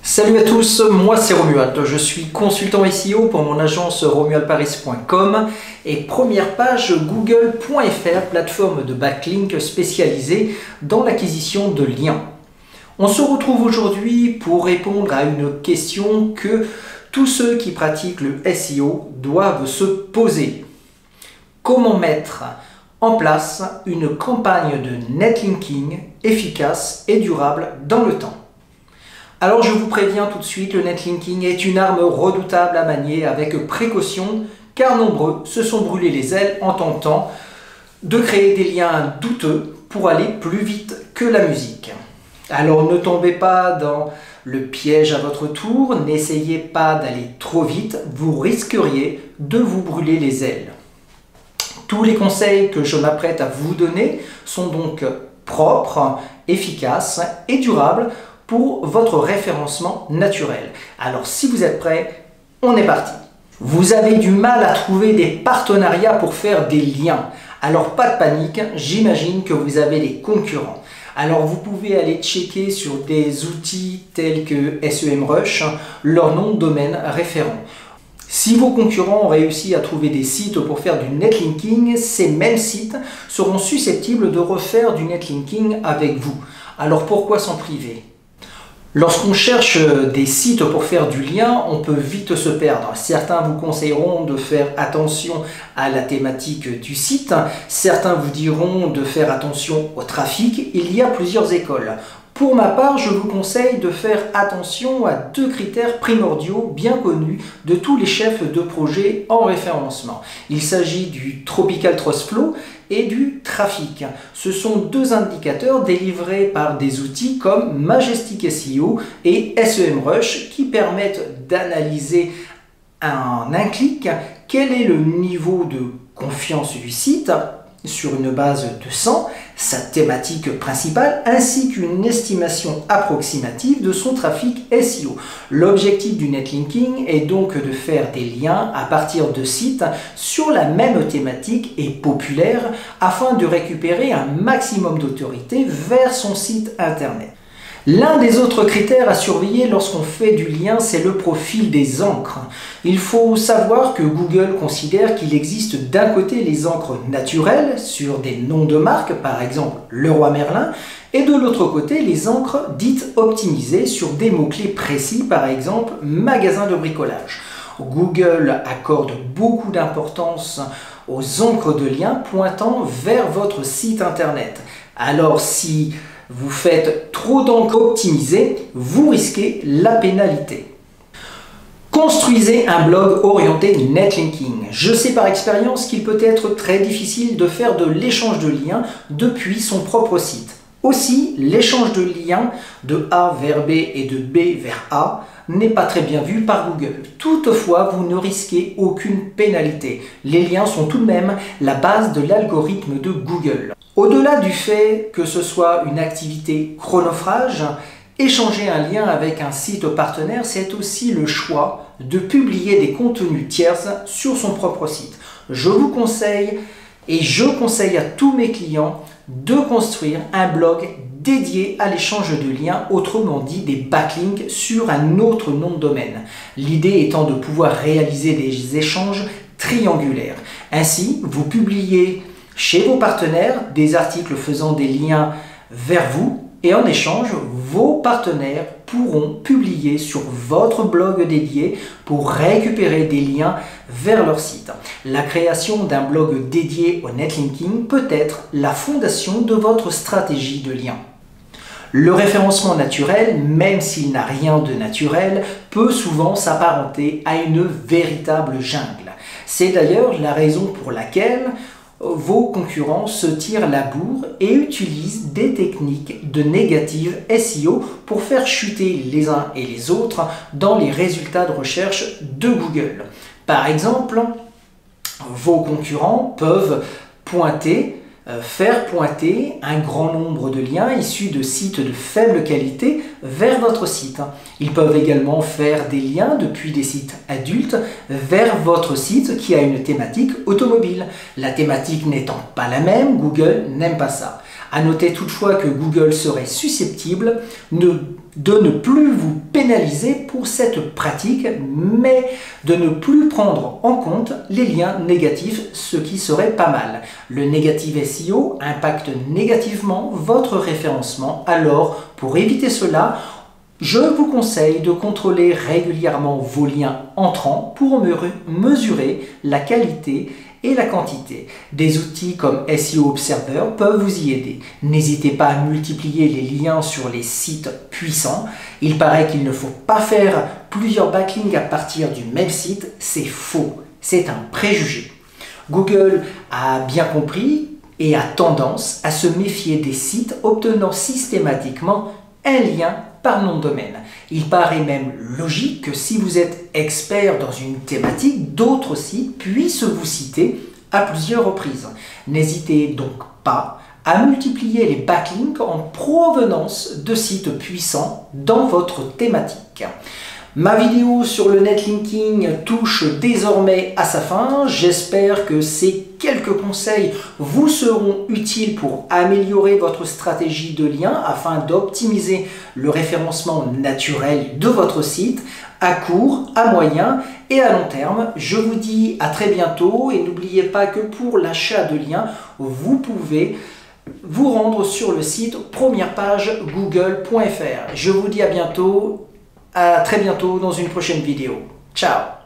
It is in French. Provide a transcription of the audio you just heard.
Salut à tous, moi c'est Romuald, je suis consultant SEO pour mon agence romualdparis.com et première page google.fr, plateforme de backlink spécialisée dans l'acquisition de liens. On se retrouve aujourd'hui pour répondre à une question que tous ceux qui pratiquent le SEO doivent se poser. Comment mettre en place une campagne de netlinking efficace et durable dans le temps? Alors je vous préviens tout de suite, le netlinking est une arme redoutable à manier avec précaution car nombreux se sont brûlés les ailes en tentant de créer des liens douteux pour aller plus vite que la musique. Alors ne tombez pas dans le piège à votre tour, n'essayez pas d'aller trop vite, vous risqueriez de vous brûler les ailes. Tous les conseils que je m'apprête à vous donner sont donc propres, efficaces et durables pour votre référencement naturel. Alors si vous êtes prêts, on est parti. Vous avez du mal à trouver des partenariats pour faire des liens. Alors pas de panique, j'imagine que vous avez des concurrents. Alors vous pouvez aller checker sur des outils tels que SEMrush, leur nom de domaine référent. Si vos concurrents ont réussi à trouver des sites pour faire du netlinking, ces mêmes sites seront susceptibles de refaire du netlinking avec vous. Alors pourquoi s'en priver ? Lorsqu'on cherche des sites pour faire du lien, on peut vite se perdre. Certains vous conseilleront de faire attention à la thématique du site, certains vous diront de faire attention au trafic. Il y a plusieurs écoles. Pour ma part, je vous conseille de faire attention à deux critères primordiaux bien connus de tous les chefs de projet en référencement. Il s'agit du Tropical Trust Flow et du trafic. Ce sont deux indicateurs délivrés par des outils comme Majestic SEO et SEMrush qui permettent d'analyser en un clic quel est le niveau de confiance du site sur une base de 100, sa thématique principale, ainsi qu'une estimation approximative de son trafic SEO. L'objectif du netlinking est donc de faire des liens à partir de sites sur la même thématique et populaire afin de récupérer un maximum d'autorité vers son site internet. L'un des autres critères à surveiller lorsqu'on fait du lien, c'est le profil des encres. Il faut savoir que Google considère qu'il existe d'un côté les encres naturelles sur des noms de marques, par exemple Leroy Merlin, et de l'autre côté les encres dites optimisées sur des mots-clés précis, par exemple magasin de bricolage. Google accorde beaucoup d'importance aux encres de lien pointant vers votre site internet. Alors si vous faites trop d'encres optimisées, vous risquez la pénalité. Construisez un blog orienté netlinking. Je sais par expérience qu'il peut être très difficile de faire de l'échange de liens depuis son propre site. Aussi, l'échange de liens de A vers B et de B vers A n'est pas très bien vu par Google. Toutefois, vous ne risquez aucune pénalité. Les liens sont tout de même la base de l'algorithme de Google. Au-delà du fait que ce soit une activité chronophage, échanger un lien avec un site partenaire, c'est aussi le choix de publier des contenus tierces sur son propre site. Je vous conseille et je conseille à tous mes clients de construire un blog dédié à l'échange de liens, autrement dit des backlinks sur un autre nom de domaine. L'idée étant de pouvoir réaliser des échanges triangulaires. Ainsi, vous publiez chez vos partenaires des articles faisant des liens vers vous et en échange, vos partenaires pourront publier sur votre blog dédié pour récupérer des liens vers leur site. La création d'un blog dédié au netlinking peut être la fondation de votre stratégie de lien. Le référencement naturel, même s'il n'a rien de naturel, peut souvent s'apparenter à une véritable jungle. C'est d'ailleurs la raison pour laquelle vos concurrents se tirent la bourre et utilisent des techniques de négative SEO pour faire chuter les uns et les autres dans les résultats de recherche de Google. Par exemple, vos concurrents peuvent pointer faire pointer un grand nombre de liens issus de sites de faible qualité vers votre site. Ils peuvent également faire des liens depuis des sites adultes vers votre site qui a une thématique automobile. La thématique n'étant pas la même, Google n'aime pas ça. À noter toutefois que Google serait susceptible de ne plus vous pénaliser pour cette pratique, mais de ne plus prendre en compte les liens négatifs, ce qui serait pas mal. Le négative SEO impacte négativement votre référencement, alors pour éviter cela, je vous conseille de contrôler régulièrement vos liens entrants pour mesurer la qualité et la quantité. Des outils comme SEO Observer peuvent vous y aider. N'hésitez pas à multiplier les liens sur les sites puissants. Il paraît qu'il ne faut pas faire plusieurs backlinks à partir du même site. C'est faux. C'est un préjugé. Google a bien compris et a tendance à se méfier des sites obtenant systématiquement un lien par nom de domaine. Il paraît même logique que si vous êtes expert dans une thématique, d'autres sites puissent vous citer à plusieurs reprises. N'hésitez donc pas à multiplier les backlinks en provenance de sites puissants dans votre thématique. Ma vidéo sur le netlinking touche désormais à sa fin. J'espère que ces quelques conseils vous seront utiles pour améliorer votre stratégie de lien afin d'optimiser le référencement naturel de votre site à court, à moyen et à long terme. Je vous dis à très bientôt et n'oubliez pas que pour l'achat de liens, vous pouvez vous rendre sur le site première page google.fr. Je vous dis à bientôt. À très bientôt dans une prochaine vidéo. Ciao!